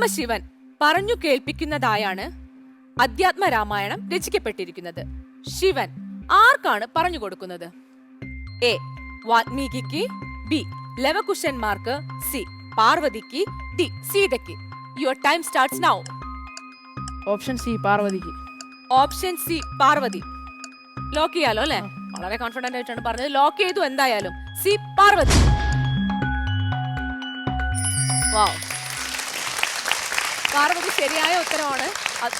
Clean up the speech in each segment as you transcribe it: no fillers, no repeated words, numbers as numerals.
പരമശിവൻ പറഞ്ഞു കേൾപ്പിക്കുന്നതായാണ് അധ്യാത്മ രാമായണം രചിക്കപ്പെട്ടിരിക്കുന്നത്. ശിവൻ ആർക്കാണ് പറഞ്ഞു കൊടുക്കുന്നത്? എ വാൽമീകിക്ക്, ബി ലവകുശന്മാർക്ക്, സി പാർവതിക്ക്, ഡി സീതയ്ക്ക്. Your time starts now. Option C പാർവതിക്ക്. Option C Parvathi. ലോക്ക് ചെയ്യാലോ അല്ലെ? വളരെ കോൺഫിഡന്റ് ആയിട്ടാണ് പറഞ്ഞത്. ലോക്ക് ചെയ്തു. എന്തായാലും സി പാർവതി. വാവ്, പാർവതി ശരിയായ ഉത്തരവാണ്.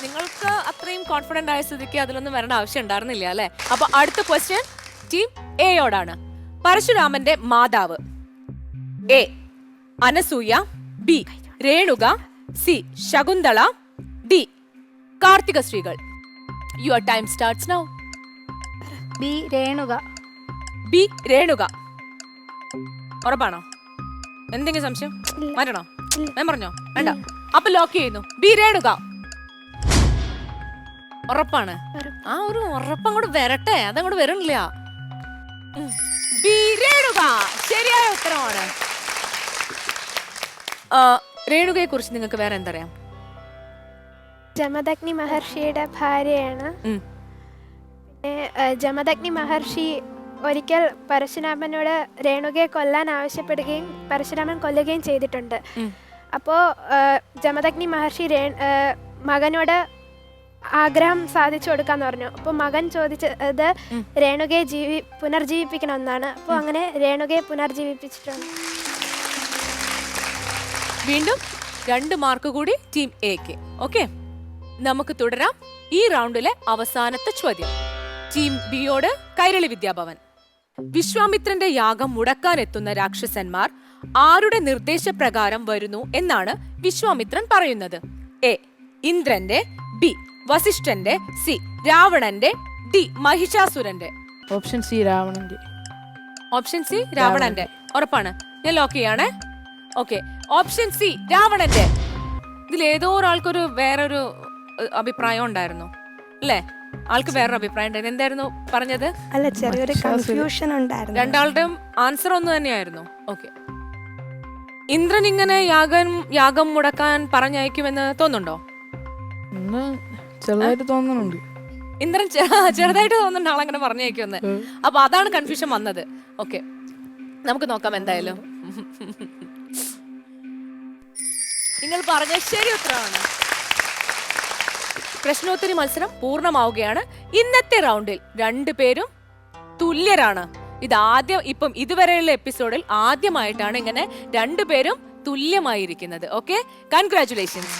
നിങ്ങൾക്ക് അത്രയും കോൺഫിഡന്റ് ആയ സ്ഥിതിക്ക് അതിലൊന്നും വരേണ്ട ആവശ്യം ഉണ്ടായിരുന്നില്ല അല്ലെ? അപ്പൊ അടുത്ത ക്വസ്റ്റ്യൻ ടീം എയോടാണ്. പരശുരാമന്റെ മാതാവ് A Anasuya, B Renuka, C Shakuntala, D Karthika സ്ത്രീകൾ. Your time starts now. B Renuka. B Renuka. ഉറപ്പാണോ? എന്തെങ്കിലും സംശയം? മാറ്റണോ? ഞാൻ പറഞ്ഞോ? വേണ്ട. അപ്പൊ ലോക്ക് ചെയ്യുന്നു. ബി രേണുക. ഉറപ്പാണ്? ആ ഒരു ഉറപ്പങ്ങോട്ട് വരട്ടെ, അതങ്ങോട്ട് വരണില്ല. ബി രേണുക ശരിയായ ഉത്തരമാണ്. രേണുകയെ കുറിച്ച് നിങ്ങൾക്ക് വേറെ എന്തറിയാം? ജമദഗ്നി മഹർഷിയുടെ ഭാര്യയാണ്. പിന്നെ ജമദഗ്നി മഹർഷി ഒരിക്കൽ പരശുരാമനോട് രേണുകയെ കൊല്ലാൻ ആവശ്യപ്പെടുകയും പരശുരാമൻ കൊല്ലുകയും ചെയ്തിട്ടുണ്ട്. അപ്പോൾ ജമദഗ്നി മഹർഷി മകനോട് ആഗ്രഹം സാധിച്ചു കൊടുക്കാന്ന് പറഞ്ഞു. അപ്പോൾ മകൻ ചോദിച്ചത് രേണുകയെ പുനർജീവിപ്പിക്കണമെന്നാണ്. അപ്പോൾ അങ്ങനെ രേണുകയെ പുനർജീവിപ്പിച്ചിട്ടുണ്ട്. വീണ്ടും 2 മാർക്ക് കൂടി ടീം എക്ക്. ഓക്കെ, നമുക്ക് തുടരാം. ഈ റൗണ്ടിലെ അവസാനത്തെ ചോദ്യം ടീം ബിയോട് കൈരളി വിദ്യാഭവൻ. വിശ്വാമിത്രന്റെ യാഗം മുടക്കാനെത്തുന്ന രാക്ഷസന്മാർ ആരുടെ നിർദ്ദേശപ്രകാരം വരുന്നു എന്നാണ് വിശ്വാമിത്രൻ പറയുന്നത്? എ ഇന്ദ്രന്റെ, ബി വസിഷ്ഠന്റെ, സി രാവണന്റെ, ഡി മഹിഷാസുരന്റെ. ഓപ്ഷൻ സി രാവണന്റെ. ഓപ്ഷൻ സി രാവണന്റെ. ഉറപ്പാണ്? ഞാൻ ലോക്ക് ചെയ്യാണ്. ഓക്കെ, ഓപ്ഷൻ സി രാവണന്റെ. ഇതിൽ ഏതോ ഒരാൾക്കൊരു വേറൊരു അഭിപ്രായം ഉണ്ടായിരുന്നു അല്ലേ? ആൾക്ക് വേറൊരു അഭിപ്രായം ഉണ്ടായിരുന്നു. എന്തായിരുന്നു പറഞ്ഞത്? അല്ല, ചെറിയൊരു കൺഫ്യൂഷൻ ഉണ്ടായിരുന്നു. രണ്ടാളുടെയും ആൻസർ ഒന്ന് തന്നെയായിരുന്നു. ഓക്കെ, ഇന്ദ്രൻ ഇങ്ങനെ യാഗം മുടക്കാൻ പറഞ്ഞയക്കുമെന്ന് തോന്നുന്നുണ്ടോ? ചെറുതായിട്ട് തോന്നുന്നുണ്ട്. ഇന്ദ്രൻ ചെറുതായിട്ട് തോന്നുന്നുണ്ട് ആളങ്ങനെ പറഞ്ഞയക്കുമെന്ന്. അപ്പൊ അതാണ് കൺഫ്യൂഷൻ വന്നത്. ഓക്കെ, നമുക്ക് നോക്കാം. എന്തായാലും നിങ്ങൾ പറഞ്ഞ ശരി ഉത്തരവാണ്. പ്രശ്നോത്തരി മത്സരം പൂർണ്ണമാവുകയാണ്. ഇന്നത്തെ റൗണ്ടിൽ 2 പേരും തുല്യരാണ്. ഇപ്പം ഇതുവരെയുള്ള എപ്പിസോഡിൽ ആദ്യമായിട്ടാണ് ഇങ്ങനെ 2 പേരും തുല്യമായിരിക്കുന്നത്. Okay, congratulations.